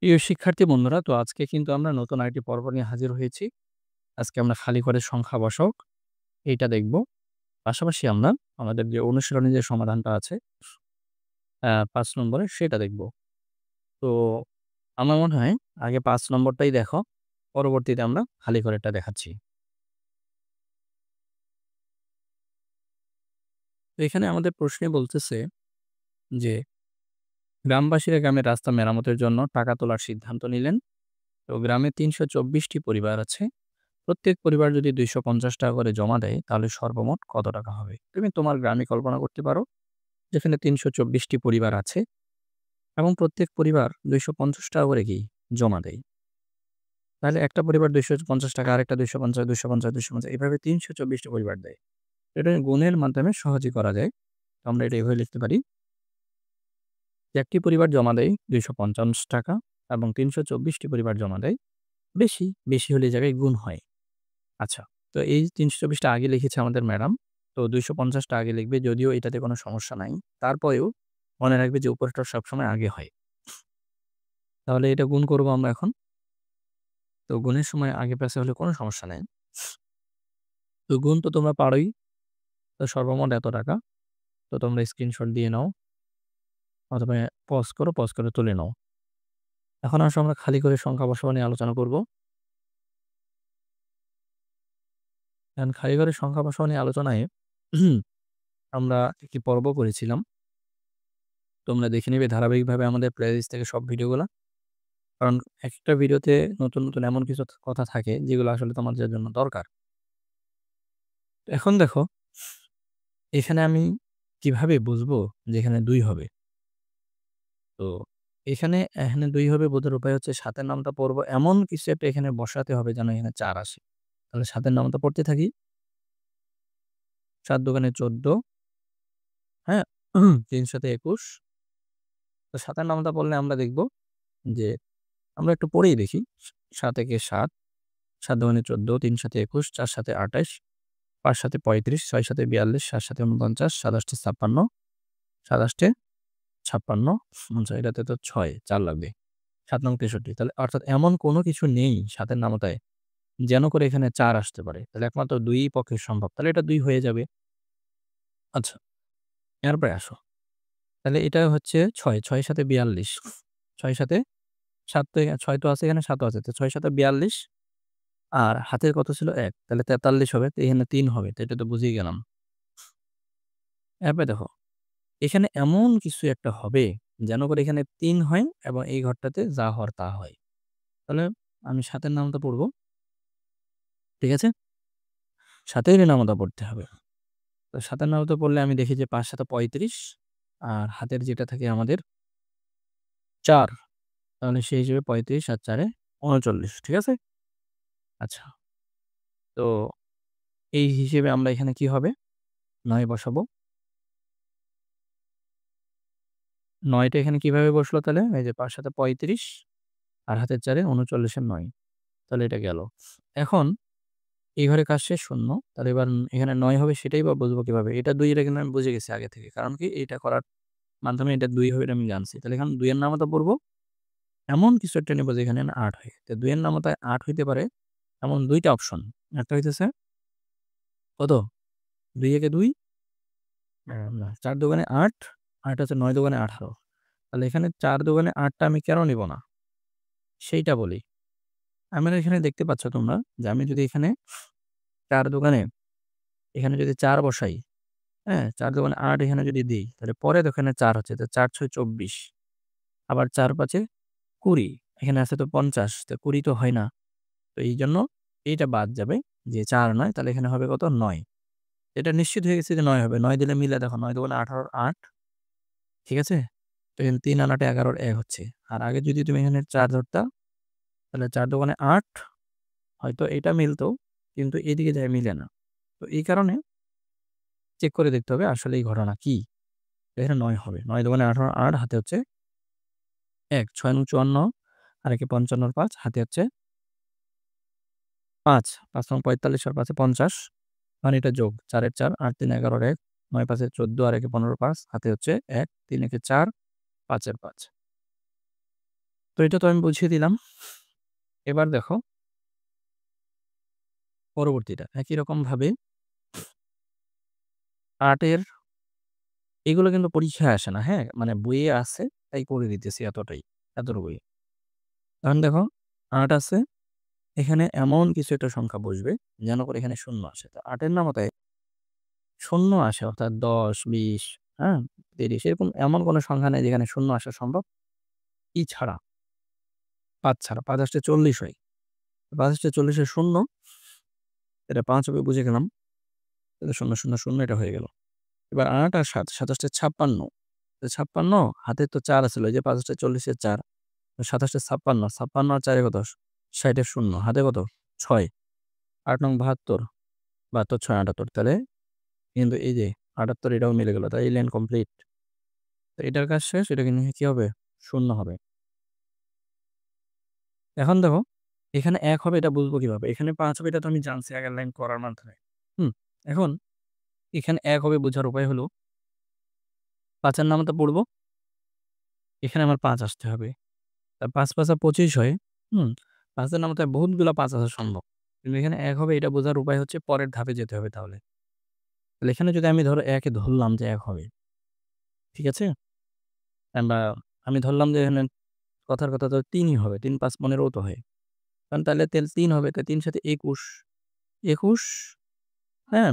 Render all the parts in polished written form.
প্রিয় শিক্ষার্থী বন্ধুরা, তো আজকে কিন্তু আমরা নতুন আরেকটি পর্ব নিয়ে হাজির হয়েছি। আজকে আমরা খালি ঘরের সংখ্যা বসাও এইটা দেখব। পাশাপাশি আমরা আমাদের যে অনুশীলনী যে সমাধানটা আছে ৫ নম্বরের সেটা দেখব। তো আমার মনে হয় আগে ৫ নম্বরটাই দেখো। পরবর্তীতে আমরা খালি ঘরেরটা দেখাচ্ছি। তো এখানে আমাদের প্রশ্নে বলতেছে যে গ্রামবাসীরা গ্রামের রাস্তা মেরামতের জন্য টাকা তোলার সিদ্ধান্ত নিলেন। তো গ্রামে ৩২৪ টি পরিবার আছে। প্রত্যেক পরিবার যদি ৳২৫০ করে জমা দেয়, তাহলে সর্বমোট কত টাকা হবে? তুমি তোমার গ্রামে কল্পনা করতে পারো, যেখানে ৩২৪ টি পরিবার আছে এবং প্রত্যেক পরিবার ৳২৫০ করে কি জমা দেয়। তাহলে একটা পরিবার ৳২৫০, আরেকটা ৳২৫০, ৳২৫০, ৳২৫০ এভাবে ৩২৪ টি পরিবার দেয়। এটা গুণের মাধ্যমে সহজেই করা যায়। তো আমরা এটা এভাবে লিখতে পারি যে, একটি পরিবার জমা দেয় ৳২৫০ এবং ৩২৪ টি পরিবার জমা দেয় বেশি হলে এই জায়গায় গুণ হয়। আচ্ছা। তো এই ৩২৪ টা আগে লিখেছে আমাদের ম্যাডাম। তো ২৫০ টা আগে লিখবে, যদিও এটাতে কোনো সমস্যা নাই। তারপরেও মনে রাখবে যে উপরেরটা সবসময় আগে হয়। তাহলে এটা গুণ করব আমরা এখন। তো গুণের সময় আগে পাশে হলে কোনো সমস্যা নাই। তো গুণ তো তোমরা পারোই। তো সর্বমোট এত টাকা। তো তোমরা স্ক্রিনশট দিয়ে নাও অথবা পজ করে তুলে নাও। এখন আসো আমরা খালি করে সংখ্যা বসানো নিয়ে আলোচনা করব। এখন খালি করে সংখ্যা বসানো নিয়ে আলোচনায় আমরা একটি পর্ব করেছিলাম। তোমরা দেখে নিবে ধারাবাহিকভাবে আমাদের প্লেলিস্ট থেকে সব ভিডিওগুলা। কারণ একেকটা ভিডিওতে নতুন এমন কিছু কথা থাকে যেগুলো আসলে তোমাদের জন্য দরকার। এখন দেখো, এখানে আমি কিভাবে বুঝবো যে এখানে ২ হবে? তো এখানে ২ হবে বোঝার উপায় হচ্ছে ৭ এর নামটা পড়বো। এমন কিছু একটা এখানে বসাতে হবে যেন এখানে ৪ আসে। তাহলে ৭ এর নামটা পড়তে থাকি। ৭ দোকানে ১৪, হ্যাঁ? ৩ সাথে ২১। তো ৭ এর নামটা পড়লে আমরা দেখব যে আমরা একটু পড়েই দেখি। ৭ একে ৭, ৭ দোকানে ১৪, ৩ সাথে ২১, ৪ সাথে ২৮, ৫ সাথে ৩৫, ৬ সাথে ৪২, ৭ সাথে ৪৯, ৭ ৮ ৫৬, ৭ ৮ ৫৬, আচ্ছা এটাতে তো ৬, ৪ লাগবে। ৭ নং ৬৩। তাহলে অর্থাৎ এমন কোনো কিছু নেই ৭ এর নামতায় যেন করে এখানে ৪ আসতে পারে। তাহলে একমাত্র ২ ই পক্ষে সম্ভব। তাহলে এটা ২ হয়ে যাবে। আচ্ছা, এরপরে আসো। তাহলে এটা হচ্ছে ৬, ৬ সাথে ৪২, ৬ সাথে ৭ তো ৬ তো আছে এখানে ৭ ও আছে। তো ৬ সাথে ৪২ আর হাতের কত ছিল ১, তাহলে ৪৩ হবে। তো এখানে ৩ হবে। তো এটা তো বুঝেই গেলাম। এরপরে দেখো, এখানে এমন কিছু একটা হবে যেন করে এখানে ৩ হয় এবং এই ঘরটাতে যা হওয়ার তা হয়। তাহলে আমি ৭ এর নামতা পড়ব। ঠিক আছে? ৭ এরই নামতা পড়তে হবে। তো ৭ এর নামতা পড়লে আমি দেখি যে ৫ ৭ ৩৫ আর হাতের যেটা থাকে আমাদের ৪। তাহলে সেই হিসেবে ৩৫ আর ৪ এ ৩৯। ঠিক আছে? আচ্ছা। তো এই হিসেবে আমরা এখানে কি হবে? ৯ বসাবো। ৯ টা এখানে কিভাবে বসলো তাহলে? এই যে ৫ ৭ ৩৫ আর হাতের ৪ এ ৩৯ এর ৯। তাহলে এটা গেল। এখন এই ঘরে কাজ শেষ, শূন্য। তাহলে এবার এখানে ৯ হবে সেটাই বা বুঝবো কিভাবে? এটা ২ এটা কিন্তু আমি বুঝে গেছি আগে থেকে। কারণ কি? এটা করার মাধ্যমে এটা ২ হবে এটা আমি জানছি। তাহলে এখন ২ এর নামতা পড়বো। এমন কিছু একটা নিব যেখানে ৮ হয়। তো ২ এর নামতায় ৮ হইতে পারে এমন ২ টা অপশন। একটা হইতেছে কত? ২ একে ২, না ৪ দোকানে ৮, আরেকটা হচ্ছে ৯ দোকানে ১৮। তাহলে এখানে ৪ দোকানে ৮ টা আমি কেন নিব না? সেইটা বলি। আমরা এখানে দেখতে পাচ্ছ তোমরা যে আমি যদি এখানে ৪ দোকানে এখানে যদি ৪ বসাই, হ্যাঁ? ৪ দোকানে ৮ এখানে যদি দেই, তাহলে পরে দেখো এখানে ৪ হচ্ছে। তো ৪ ছয় ২৪, আবার ৪ ৫ এ ২০, এখানে আছে তো ৫০, তো ২০ তো হয় না। তো এইজন্য এইটা বাদ যাবে যে ৪ নয়, তাহলে এখানে হবে কত? ৯। এটা নিশ্চিত হয়ে গেছে যে ৯ হবে। ৯ দিলে মিলে দেখো ৯ দোকানে ১৮ ৮, ঠিক আছে? তো এখানে ৩ আর ৮ এ ১১ ১ হচ্ছে। আর আগে যদি তুমি এখানে ৪ ধরতা, তাহলে ৪ দোকানে ৮, হয়তো এটা মিলতো, কিন্তু এদিকে যায় মিলে না। তো এই কারণে চেক করে দেখতে হবে আসলে এই ঘটনা কি? এখানে ৯ হবে। ৯ দোকানে ১৮ ৮, হাতে হচ্ছে ১, ৬ নং ৫৪, আর একে ৫৫ এর ৫, হাতে হচ্ছে ৫, ৫ নং ৪৫ আর ৫ এ ৫০, মানে এটা যোগ ৪ এর ৪, ৮ ৩ ১১ এর ১, ৯ ৫ এ ১৪ আর একে ১৫ ৫, হাতে হচ্ছে ১, ৩ একে ৪, ৫ এর ৫। তো এটা তো আমি বুঝিয়ে দিলাম। এবার দেখো পরবর্তীটা। একই রকমভাবে ৮ এর এগুলো কিন্তু পরীক্ষায় আসে না, হ্যাঁ? মানে বইয়ে আছে তাই করে দিতেছি এতটাই, এতটুকুই। এখন দেখো ৮ আছে, এখানে এমন কিছু একটা সংখ্যা বসবে যেন করে এখানে ০ আসে। তো ৮ এর নামতায় ০ আসে অর্থাৎ ১০, ২০, হ্যাঁ? ৩০ এরকম এমন কোনো সংখ্যা নাই যেখানে ০ আসা সম্ভব। ই ছাড়া ৫ ছাড়া। ৫ আসলে ৪০ হয়। ৫ আসলে ৪০ এর ০ এটা ৫ হবে বুঝে গেলাম। তাহলে ০, ০, ০ এটা হয়ে গেল। এবার ৮ আর ৭, ৭ আসলে ৫৬। তো ৫৬ হাতে তো ৪ আছিল। ওই যে ৫ আসলে ৪০ এর ৪, ৭ আসলে ৫৬, ৫৬ আর ৪ এ কত? ৬০ এর ০, হাতে কত? ৬, ৮ নং ৭২, ৭২, ৬, ৭৮ তাহলে কিন্তু এই যে ৭৮ এটাও মিলে গেল। তাই এই লাইন কমপ্লিট। তো এটার কাজ শেষ। এটা কিন্তু কি হবে? ০ হবে। এখন দেখো এখানে ১ হবে এটা বুঝবো কিভাবে? এখানে ৫ হবে এটা তো আমি জানছি আগের লাইন করার মাধ্যমে। হুম? এখন এখানে ১ হবে বোঝার উপায় হলো ৫ এর নামতা পড়ব। এখানে আমার ৫ আসতে হবে। ৫, ৫ ২৫ হয়। হুম? ৫ এর নামতায় বহুতগুলা ৫ আসা সম্ভব। কিন্তু এখানে ১ হবে এটা বোঝার উপায় হচ্ছে পরের ধাপে যেতে হবে তাহলে। তাহলে এখানে যদি আমি ধরো ১ এ ধরলাম যে ১ হবে। ঠিক আছে? বা আমি ধরলাম যে এখানে কথার কথা তো ৩ ই হবে। ৩, ৫, ১৫ তো হয়। কারণ তাহলে ৩ হবে। তো ৩ সাথে ২১, ২১, হ্যাঁ?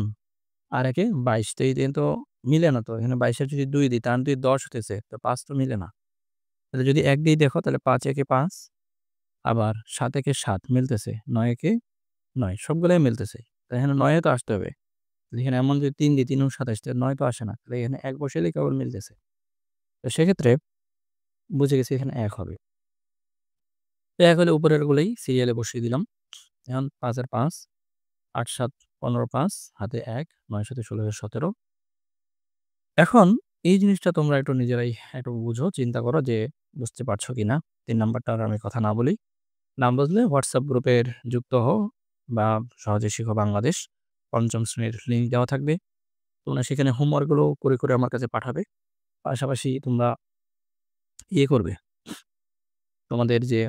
আর একে ২২ তো এই দিন তো মিলে না তো। এখানে ২২ এর যদি ২ দিই তাহলে ২ ১০ হইতেছে। তো ৫ তো মিলে না। তাহলে যদি ১ দিয়ে দেখো তাহলে ৫ একে ৫, আবার ৭ একে ৭ মিলতেছে। ৯ একে ৯ সবগুলাই মিলতেছে। তো এখানে ৯ এ তো আসতে হবে। এখানে এমন যদি ৩ দিই ৩ এবং ২৭ তাহলে ৯ তো আসে না। তাহলে এখানে ১ বসাইলেই কেবল মিলতেছে। তো সেক্ষেত্রে বুঝে গেছি এখানে ১ হবে। তো ১ হলে উপরের গুলাই সিরিয়ালে বসিয়ে দিলাম। এখন ৫ এর ৫, ৮, ৭, ১৫, ৫ হাতে ১, ৯ ৭ ১৬ এর ১৭। এখন এই জিনিসটা তোমরা একটু নিজেরাই একটু বুঝো, চিন্তা করো যে বুঝতে পারছো কিনা। ৩ নাম্বারটা আর আমি কথা না বলি। না বুঝলে WhatsApp গ্রুপের যুক্ত হও বা সহজে শিখো বাংলাদেশ। ৫ম শ্রেণীর লিঙ্ক দেওয়া থাকবে। তোমরা সেখানে হোমওয়ার্ক গুলো করে আমার কাছে পাঠাবে। পাশাপাশি তোমরা করবে। তোমাদের যে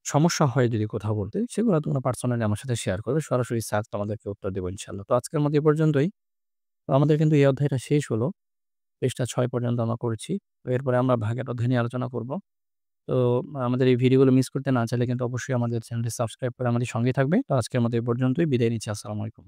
সমস্যা হয় যদি কোথাও বলতে, সেগুলো তোমরা পার্সোনালি আমার সাথে শেয়ার করবে। সরাসরি স্যার তোমাদেরকে উত্তর দেব ইনশাআল্লাহ। তো আজকের মতো এ পর্যন্তই। তো আমাদের কিন্তু এই অধ্যায়টা শেষ হলো। পৃষ্ঠা ৬ পর্যন্ত আমরা করেছি। তো এরপরে আমরা ভাগের অধ্যায় নিয়ে আলোচনা করব। তো আমাদের এই ভিডিওগুলো মিস করতে না চাইলে কিন্তু অবশ্যই আমাদের চ্যানেলটি সাবস্ক্রাইব করে আমাদের সঙ্গেই থাকবে। তো আজকের মতো এ পর্যন্তই বিদায় নিচ্ছি। আসসালামু আলাইকুম।